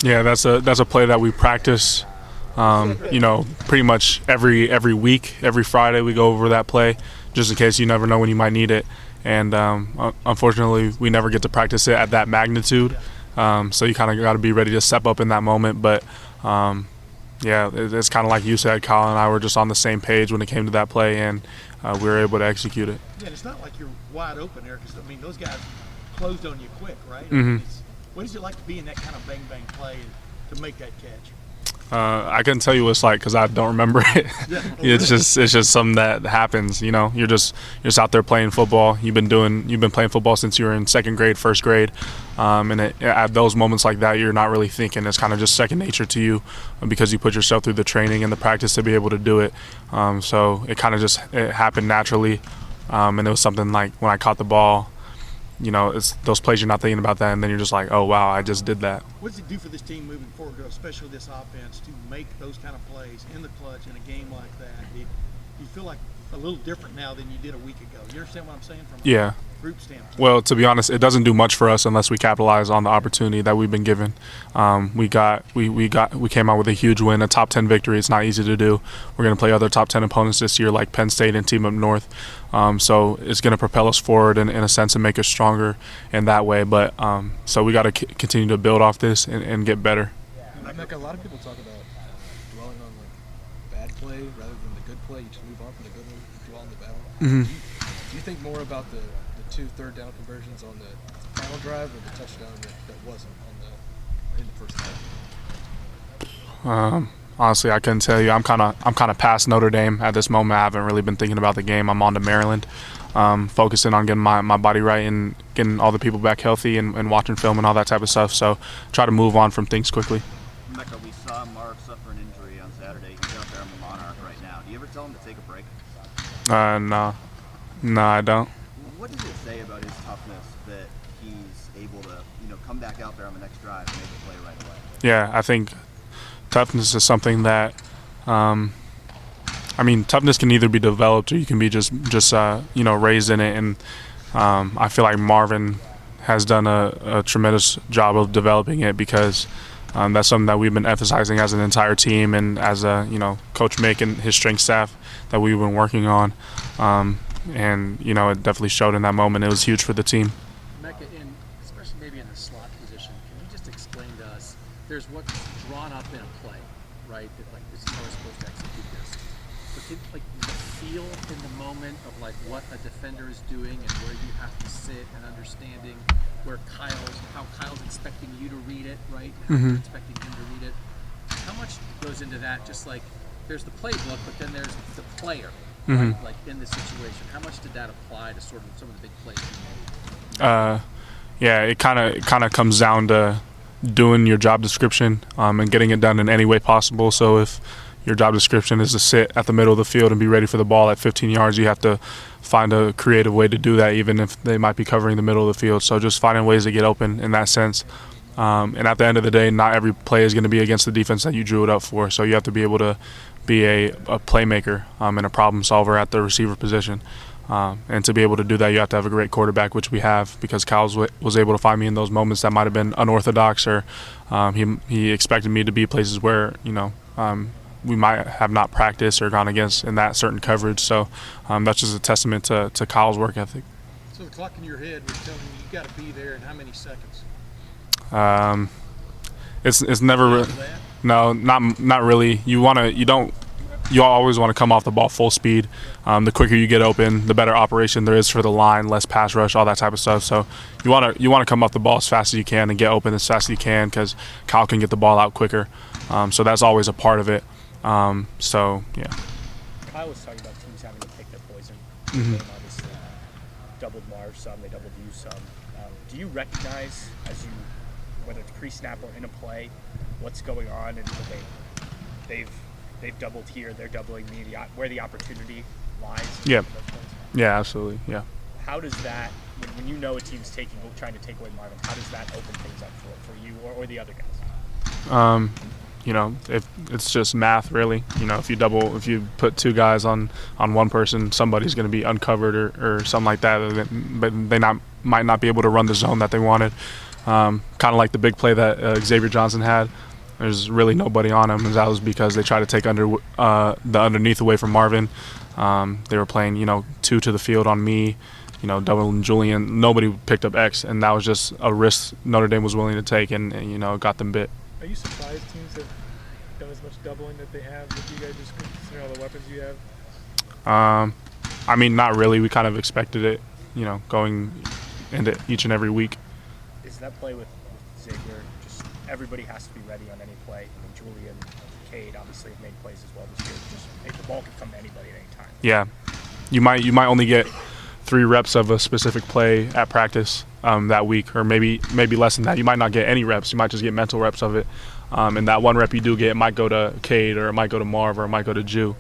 Yeah, that's a play that we practice. Pretty much every week, every Friday we go over that play, just in case you never know when you might need it. And unfortunately, we never get to practice it at that magnitude. So you kind of got to be ready to step up in that moment. But it's kind of like you said, Kyle and I were just on the same page when it came to that play, and we were able to execute it. Yeah, and it's not like you're wide open there, because those guys closed on you quick, right? Mm-hmm. What is it like to be in that kind of bang play to make that catch? I couldn't tell you what it's like because I don't remember it. It's just something that happens. You're just out there playing football. You've been playing football since you were in second grade, first grade, and at those moments like that, you're not really thinking. It's kind of just second nature to you because you put yourself through the training and the practice to be able to do it. So it kind of it happened naturally, and it was something like when I caught the ball. It's those plays you're not thinking about that, and then you're just like, oh, wow, I just did that. What does it do for this team moving forward, especially this offense, to make those kind of plays in the clutch in a game like that? Do you feel like a little different now than you did a week ago? You understand what I'm saying from a group standpoint? Well, to be honest, it doesn't do much for us unless we capitalize on the opportunity that we've been given. We came out with a huge win, a top 10 victory. It's not easy to do. We're going to play other top 10 opponents this year, like Penn State and Team Up North. So it's going to propel us forward in a sense and make us stronger in that way. But so we got to continue to build off this and get better. Emeka, a lot of people talk about dwelling on bad play rather than the good play. You just move on from the good one, dwell on the bad one. Mm-hmm. Do you think more about the two third down conversions on the final drive or the touchdown that wasn't in the first half? Honestly, I couldn't tell you. I'm kind of past Notre Dame at this moment. I haven't really been thinking about the game. I'm on to Maryland, focusing on getting my body right and getting all the people back healthy and watching film and all that type of stuff. So try to move on from things quickly. Emeka, we saw Mark suffer an injury on Saturday. He's out there on the Monarch right now. Do you ever tell him to take a break? No, I don't. What does it say about his toughness that he's able to, come back out there on the next drive and make a play right away? Yeah, I think toughness is something that, toughness can either be developed or you can be just raised in it. And I feel like Marvin has done a tremendous job of developing it because that's something that we've been emphasizing as an entire team and as Coach Mick and his strength staff that we've been working on. And it definitely showed in that moment. It was huge for the team. Emeka, especially maybe in the slot position, can you just explain to us, there's what's drawn up in a play, right? That this is how we're supposed to execute this. But you feel in the moment of what a defender is doing and where you have to sit and understanding how Kyle's expecting you to read it, right? How you're expecting him to read it. How much goes into that? Just there's the playbook, but then there's the player. Right? In this situation, how much did that apply to sort of some of the big plays you made? It kind of comes down to doing your job description and getting it done in any way possible. So if your job description is to sit at the middle of the field and be ready for the ball at 15 yards, you have to find a creative way to do that, even if they might be covering the middle of the field. So just finding ways to get open in that sense. And at the end of the day, not every play is going to be against the defense that you drew it up for. So you have to be able to be a playmaker and a problem solver at the receiver position. And to be able to do that, you have to have a great quarterback, which we have, because Kyle was able to find me in those moments that might have been unorthodox, or he expected me to be places where we might have not practiced or gone against in that certain coverage. So that's just a testament to Kyle's work ethic. So the clock in your head was telling you got to be there in how many seconds? It's never no, not really. You always want to come off the ball full speed. The quicker you get open, the better operation there is for the line, less pass rush, all that type of stuff. So you want to come off the ball as fast as you can and get open as fast as you can, because Kyle can get the ball out quicker. So that's always a part of it. So yeah. Kyle was talking about teams having to pick their poison. Obviously, doubled Marv some, they doubled you some. Do you recognize, whether it's pre-snap or in a play, what's going on, and they've doubled here, they're doubling me, where the opportunity lies? Yeah, absolutely, yeah. How does that, when you know a team's trying to take away Marvin, how does that open things up for you or the other guys? If it's just math, really. If you put two guys on one person, somebody's going to be uncovered or something like that. But they might not be able to run the zone that they wanted. kind of like the big play that Xavier Johnson had. There's really nobody on him, and that was because they tried to take the underneath away from Marvin. They were playing, 2 to the field on me, doubling Julian. Nobody picked up X, and that was just a risk Notre Dame was willing to take, and got them bit. Are you surprised teams have done as much doubling that they have with you guys, just considering all the weapons you have? I mean, not really. We kind of expected it, going into each and every week. Is that play with Xavier just everybody has to be ready on any play? I mean, Julian, Cade obviously have made plays as well this year. Just the ball can come to anybody at any time. Yeah, you might only get 3 reps of a specific play at practice that week, or maybe less than that. You might not get any reps. You might just get mental reps of it. And that one rep you do get, it might go to Cade, or it might go to Marv, or it might go to Jew.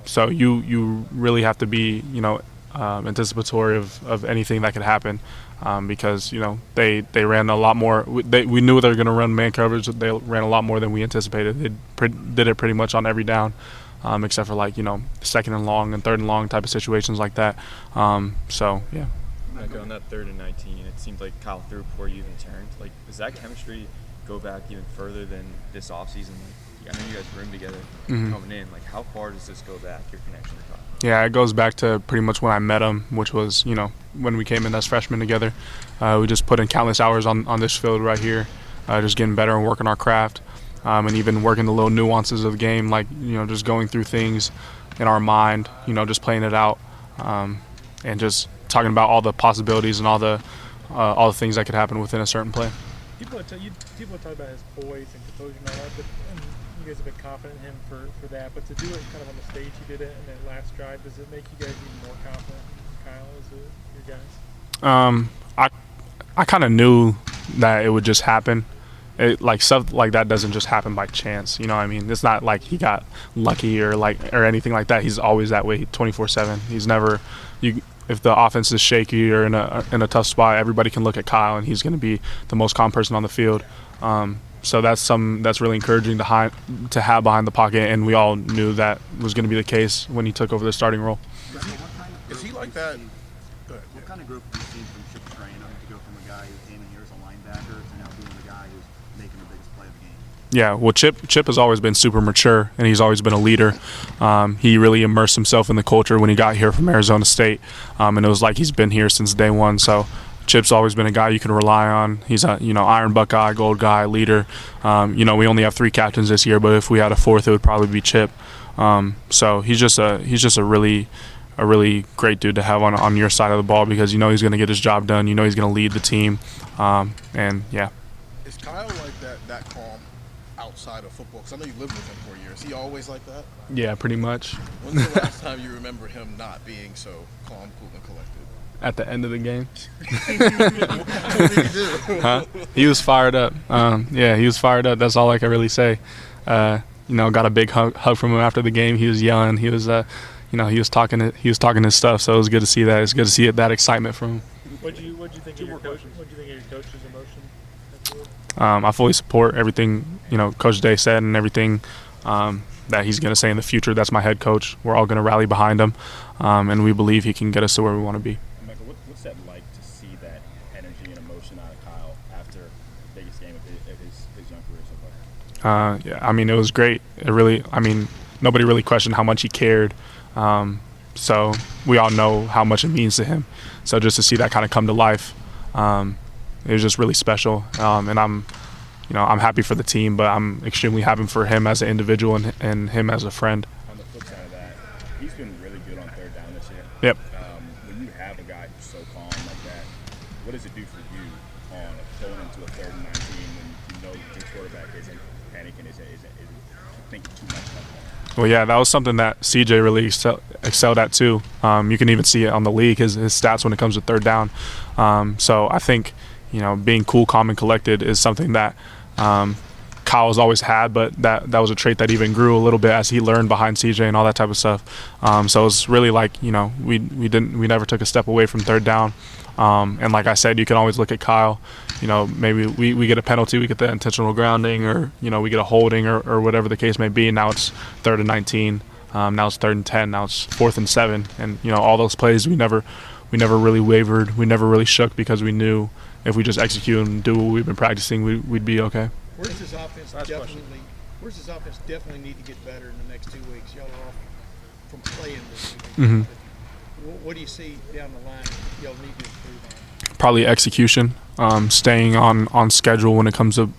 So you really have to be anticipatory of anything that could happen, because they ran a lot more. We knew they were going to run man coverage. They ran a lot more than we anticipated. They did it pretty much on every down, except for second and long and third and long type of situations like that. So yeah. On that 3rd and 19, it seemed like Kyle threw before you even turned. Does that chemistry go back even further than this offseason? I know you guys roomed together coming in. How far does this go back, your connection to Kyle? Yeah, it goes back to pretty much when I met him, which was, when we came in as freshmen together. We just put in countless hours on this field right here, just getting better and working our craft, and even working the little nuances of the game, just going through things in our mind, just playing it out, and just talking about all the possibilities and all the things that could happen within a certain play. People talk about his poise and composure and all that, but you guys have been confident in him for that. But to do it kind of on the stage you did it in that last drive, does it make you guys even more confident in Kyle as your guys? I kind of knew that it would just happen. Stuff like that doesn't just happen by chance. It's not like he got lucky or anything like that. He's always that way, 24/7. He's never if the offense is shaky or in a tough spot, everybody can look at Kyle and he's going to be the most calm person on the field. So that's really encouraging to have behind the pocket, and we all knew that was going to be the case when he took over the starting role. Is he like that? What kind of growth have you seen from Chip Train to go from a guy who came in here as a linebacker to now being the guy who's making the biggest play of the game? Yeah, well, Chip has always been super mature, and he's always been a leader. He really immersed himself in the culture when he got here from Arizona State, and it was like he's been here since day one. So Chip's always been a guy you can rely on. He's a Iron Buckeye, Gold guy, leader. We only have 3 captains this year, but if we had a 4th, it would probably be Chip. So he's just a really great dude to have on your side of the ball, because he's going to get his job done. He's going to lead the team, and yeah. Is Kyle like that calm outside of football? Because I know you lived with him for years. Is he always like that? Yeah, pretty much. When's the last time you remember him not being so calm, cool, and collected? At the end of the game. What did he do? Huh? He was fired up. He was fired up. That's all I can really say. Got a big hug from him after the game. He was yelling. He was, he was talking his stuff. So it was good to see that. It's good to see that excitement from him. What do you think of your coach's emotion? I fully support everything Coach Day said and everything that he's going to say in the future. That's my head coach. We're all going to rally behind him, and we believe he can get us to where we want to be. What's that like to see that energy and emotion out of Kyle after the biggest game of his young career so far? It was great. Nobody really questioned how much he cared. So we all know how much it means to him. So just to see that kind of come to life, it was just really special. And I'm happy for the team, but I'm extremely happy for him as an individual and him as a friend. On the flip side of that, he's been really good on 3rd down this year. Yep. When you have a guy who's so calm like that, what does it do for you on going into a 3rd and 19 when your quarterback isn't panicking, isn't thinking too much about that? Well, yeah, that was something that CJ really excelled at too. You can even see it on the league, his stats when it comes to 3rd down. So I think, being cool, calm, and collected is something that Kyle's always had, but that was a trait that even grew a little bit as he learned behind CJ and all that type of stuff. So it's really we never took a step away from 3rd down. And like I said, you can always look at Kyle. Maybe we get a penalty, we get the intentional grounding, or we get a holding, or whatever the case may be. And now it's 3rd and 19. Now it's 3rd and 10. Now it's 4th and 7. And all those plays we never really wavered. We never really shook, because we knew if we just execute and do what we've been practicing, we'd be okay. Where's this offense definitely need to get better in the next 2 weeks? Y'all are off from playing this week. What do you see down the line y'all need to improve on? Probably execution, staying on schedule when it comes to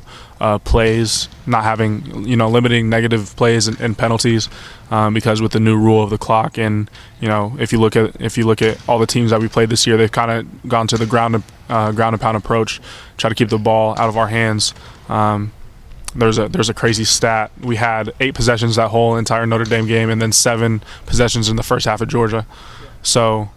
plays, not having, limiting negative plays and penalties, because with the new rule of the clock, and if you look at all the teams that we played this year, they've kind of gone to the ground and pound approach, try to keep the ball out of our hands. There's a crazy stat. We had 8 possessions that whole entire Notre Dame game, and then 7 possessions in the first half of Georgia. So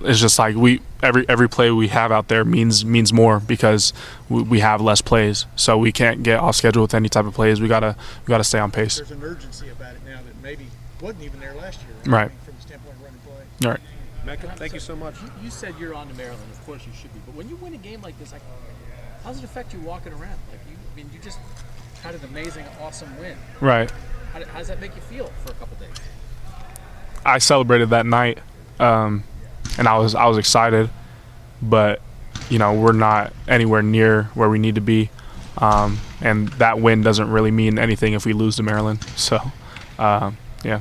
it's just like every play we have out there means more because we have less plays. So we can't get off schedule with any type of plays. We gotta stay on pace. There's an urgency about it now that maybe wasn't even there last year. Right. I mean, from the standpoint of running play. All right. Emeka, thank you so much. You said you're on to Maryland. Of course you should be. But when you win a game like this, like, how does it affect you walking around? Like, you just had an amazing, awesome win. Right. How does that make you feel for a couple days? I celebrated that night, and I was excited, but we're not anywhere near where we need to be, and that win doesn't really mean anything if we lose to Maryland. So, yeah.